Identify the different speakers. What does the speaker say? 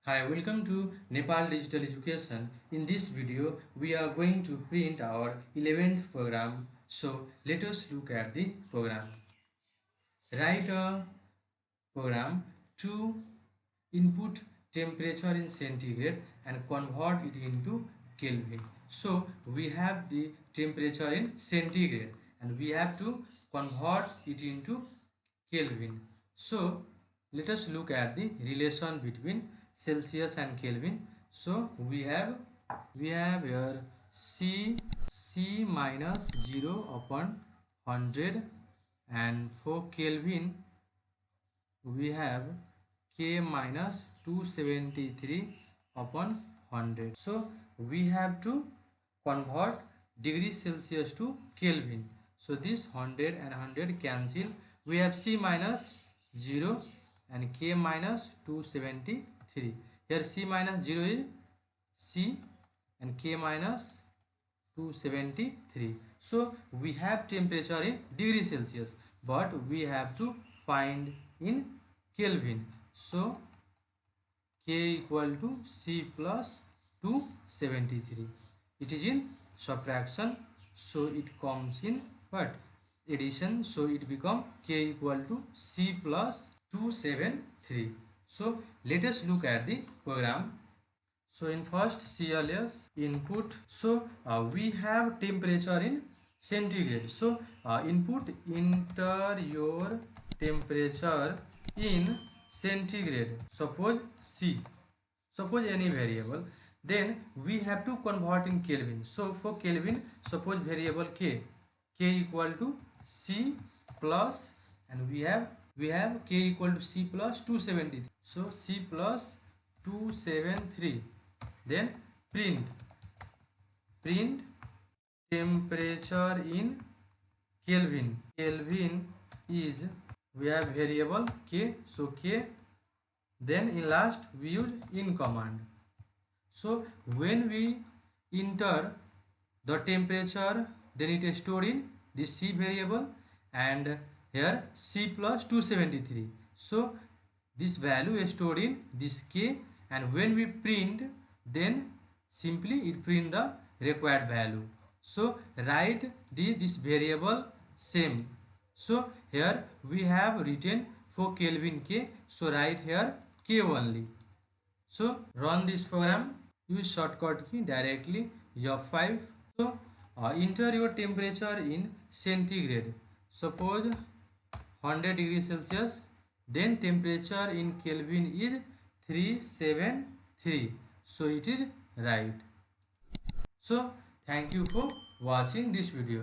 Speaker 1: Hi, welcome to Nepal Digital Education. In this video, we are going to print our 11th program. So, let us look at the program. Write a program to input temperature in centigrade and convert it into Kelvin. So, we have the temperature in centigrade and we have to convert it into Kelvin. So, let us look at the relation between Celsius and Kelvin. So, we have here C minus 0 upon 100, and for Kelvin we have K minus 273 upon 100. So we have to convert degree Celsius to Kelvin. So this 100 and 100 cancel. We have C minus 0 and K minus 273. Here C minus 0 is C and K minus 273. So we have temperature in degree Celsius, but we have to find in Kelvin. So K equal to C plus 273. It is in subtraction, so it comes in what? Addition, so it become K equal to C plus 273. So let us look at the program. So in first CLS input, so we have temperature in centigrade. So enter your temperature in centigrade. Suppose C. Suppose any variable. Then we have to convert in Kelvin. So for Kelvin, suppose variable K. K equal to C plus, and we have K equal to C plus 273. So C plus 273. Then print temperature in Kelvin. Kelvin is, we have variable K, so K. Then in last we use in command. So when we enter the temperature, then it is stored in this C variable, and here C plus 273. So this value is stored in this K, and when we print, then simply it print the required value. So write this variable same. So here we have written for Kelvin K, so write here K only. So run this program, use shortcut key directly F5. So enter your temperature in centigrade. Suppose 100 degrees Celsius, then temperature in Kelvin is 373. So it is right. So thank you for watching this video.